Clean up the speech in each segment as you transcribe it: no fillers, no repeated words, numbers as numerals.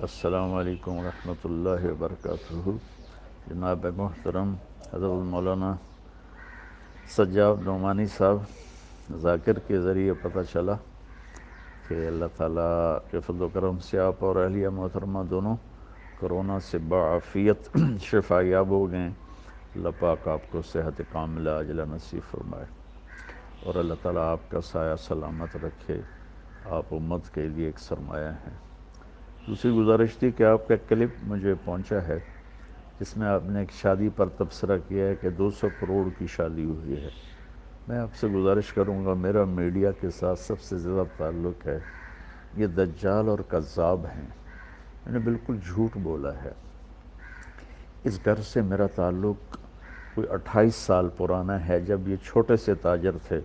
السلام علیکم ورحمۃ اللہ وبرکاتہ۔ جناب محترم حضرت مولانا سجاد نعمانی صاحب، ذاکر کے ذریعے پتہ چلا کہ اللہ تعالیٰ کے فضل و کرم سے آپ اور اہلیہ محترمہ دونوں کرونا سے بعافیت شفا یاب ہو گئے۔ اللہ پاک آپ کو صحت کاملہ عاجلہ نصیب فرمائے اور اللہ تعالیٰ آپ کا سایہ سلامت رکھے۔ آپ امت کے لیے ایک سرمایہ ہیں۔ دوسری گزارش تھی کہ آپ کا کلپ مجھے پہنچا ہے جس میں آپ نے ایک شادی پر تبصرہ کیا ہے کہ 200 کروڑ کی شادی ہوئی ہے۔ میں آپ سے گزارش کروں گا، میرا میڈیا کے ساتھ سب سے زیادہ تعلق ہے، یہ دجال اور کذاب ہیں، میں نے بالکل جھوٹ بولا ہے۔ اس گھر سے میرا تعلق کوئی 28 سال پرانا ہے۔ جب یہ چھوٹے سے تاجر تھے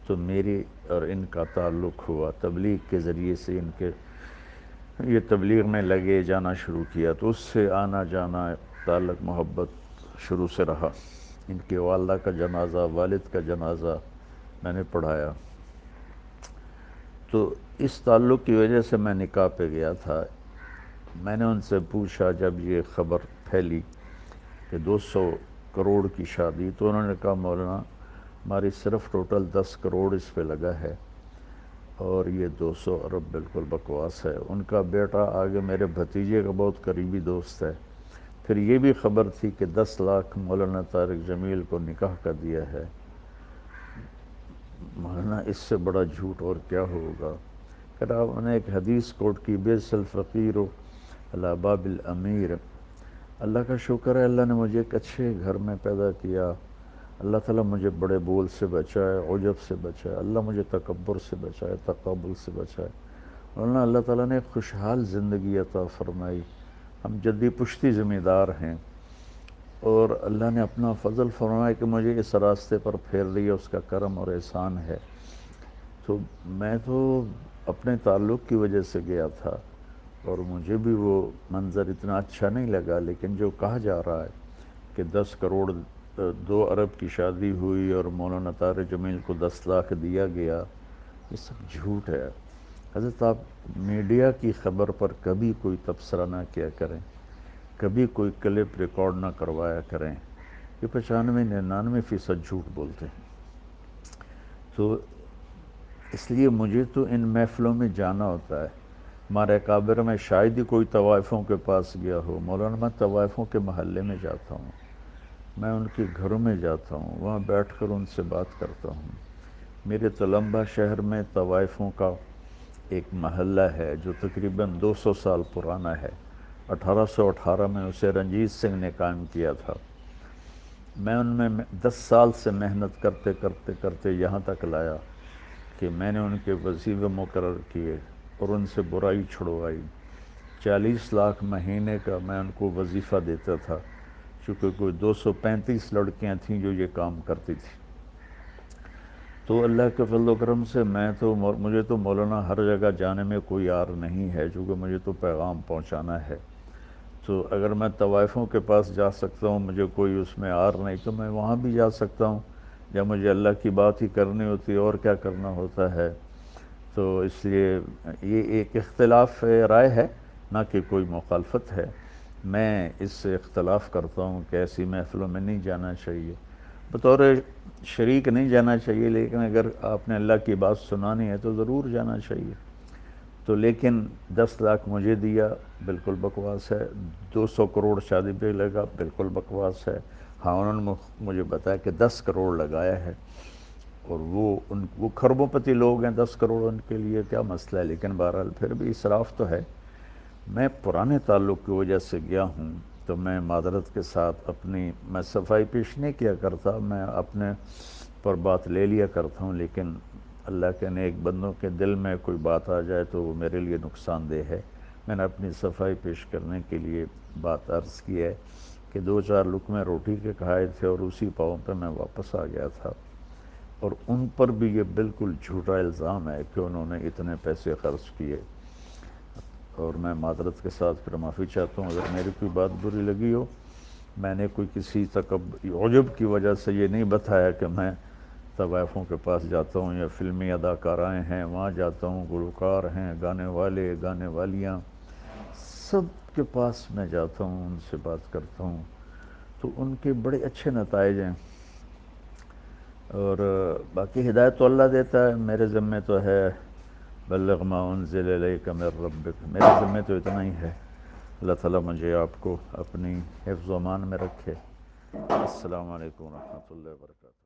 تو میری اور ان کا تعلق ہوا، تبلیغ کے ذریعے سے ان کے یہ تبلیغ میں لگے جانا شروع کیا، تو اس سے آنا جانا تعلق محبت شروع سے رہا۔ ان کی والدہ کا جنازہ، والد کا جنازہ میں نے پڑھایا، تو اس تعلق کی وجہ سے میں نکاح پہ گیا تھا۔ میں نے ان سے پوچھا جب یہ خبر پھیلی کہ 200 کروڑ کی شادی، تو انہوں نے کہا مولانا ہماری صرف ٹوٹل 10 کروڑ اس پہ لگا ہے اور یہ 200 ارب بالکل بکواس ہے۔ ان کا بیٹا آگے میرے بھتیجے کا بہت قریبی دوست ہے۔ پھر یہ بھی خبر تھی کہ 10 لاکھ مولانا طارق جمیل کو نکاح کا دیا ہے۔ مولانا اس سے بڑا جھوٹ اور کیا ہوگا؟ پھر آپ نے ایک حدیث کوٹ کی، بیس الفقیر علی باب الامیر۔ اللہ کا شکر ہے، اللہ نے مجھے ایک اچھے گھر میں پیدا کیا۔ اللہ تعالیٰ مجھے بڑے بول سے بچائے، عجب سے بچائے، اللہ مجھے تکبر سے بچائے، تقابل سے بچائے۔ ورنہ اللہ تعالیٰ نے خوشحال زندگی عطا فرمائی۔ ہم جدی پشتی ذمہ دار ہیں اور اللہ نے اپنا فضل فرمایا کہ مجھے اس راستے پر پھیر لیا، اس کا کرم اور احسان ہے۔ تو میں تو اپنے تعلق کی وجہ سے گیا تھا اور مجھے بھی وہ منظر اتنا اچھا نہیں لگا، لیکن جو کہا جا رہا ہے کہ 10 کروڑ 2 ارب کی شادی ہوئی اور مولانا طارق جمیل کو 10 لاکھ دیا گیا، یہ سب جھوٹ ہے۔ حضرت آپ میڈیا کی خبر پر کبھی کوئی تبصرہ نہ کیا کریں، کبھی کوئی کلپ ریکارڈ نہ کروایا کریں، یہ 95-99% جھوٹ بولتے ہیں۔ تو اس لیے مجھے تو ان محفلوں میں جانا ہوتا ہے۔ ہمارے اکابر میں شاید ہی کوئی طوائفوں کے پاس گیا ہو۔ مولانا میں طوائفوں کے محلے میں جاتا ہوں، میں ان کے گھروں میں جاتا ہوں، وہاں بیٹھ کر ان سے بات کرتا ہوں۔ میرے تلمبہ شہر میں طوائفوں کا ایک محلہ ہے جو تقریباً 200 سال پرانا ہے۔ 1818 میں اسے رنجیت سنگھ نے قائم کیا تھا۔ میں ان میں 10 سال سے محنت کرتے کرتے کرتے یہاں تک لایا کہ میں نے ان کے وظیفے مقرر کیے اور ان سے برائی چھڑوائی۔ 40 لاکھ مہینے کا میں ان کو وظیفہ دیتا تھا، چونکہ کوئی 235 لڑکیاں تھیں جو یہ کام کرتی تھیں۔ تو اللہ کے فضل و کرم سے مجھے تو مولانا ہر جگہ جانے میں کوئی عار نہیں ہے، چونکہ مجھے تو پیغام پہنچانا ہے۔ تو اگر میں طوائفوں کے پاس جا سکتا ہوں، مجھے کوئی اس میں عار نہیں، تو میں وہاں بھی جا سکتا ہوں جب مجھے اللہ کی بات ہی کرنی ہوتی ہے، اور کیا کرنا ہوتا ہے۔ تو اس لیے یہ ایک اختلاف رائے ہے، نہ کہ کوئی مخالفت ہے۔ میں اس سے اختلاف کرتا ہوں کہ ایسی محفلوں میں نہیں جانا چاہیے، بطور شریک نہیں جانا چاہیے، لیکن اگر آپ نے اللہ کی بات سنانی ہے تو ضرور جانا چاہیے۔ تو لیکن 10 لاکھ مجھے دیا، بالکل بکواس ہے۔ 200 کروڑ شادی پہ لگا، بالکل بکواس ہے۔ ہاں انہوں نے مجھے بتایا کہ 10 کروڑ لگایا ہے، اور وہ کھربوں پتی لوگ ہیں، 10 کروڑ ان کے لیے کیا مسئلہ ہے، لیکن بہرحال پھر بھی اسراف تو ہے۔ میں پرانے تعلق کی وجہ سے گیا ہوں، تو میں معذرت کے ساتھ میں صفائی پیش نہیں کیا کرتا، میں اپنے پر بات لے لیا کرتا ہوں، لیکن اللہ کے نیک بندوں کے دل میں کوئی بات آ جائے تو وہ میرے لیے نقصان دہ ہے۔ میں نے اپنی صفائی پیش کرنے کے لیے بات عرض کی ہے کہ 2-4 لقمے روٹی کے کھائے تھے اور اسی پاؤں پہ میں واپس آ گیا تھا، اور ان پر بھی یہ بالکل جھوٹا الزام ہے کہ انہوں نے اتنے پیسے خرچ کیے۔ اور میں معذرت کے ساتھ پھر معافی چاہتا ہوں اگر میری کوئی بات بری لگی ہو۔ میں نے کوئی کسی عجب کی وجہ سے یہ نہیں بتایا کہ میں طوائفوں کے پاس جاتا ہوں یا فلمی اداکارائیں ہیں وہاں جاتا ہوں، گلوکار ہیں، گانے والے، گانے والیاں، سب کے پاس میں جاتا ہوں، ان سے بات کرتا ہوں، تو ان کے بڑے اچھے نتائج ہیں۔ اور باقی ہدایت تو اللہ دیتا ہے، میرے ذمے تو ہے بلغ ما انزل الیک من ربک، میرے ذمے تو اتنا ہی ہے۔ اللہ تعالیٰ مجھے آپ کو اپنی حفظ و امان میں رکھے۔ السلام علیکم ورحمۃ اللہ وبرکاتہ۔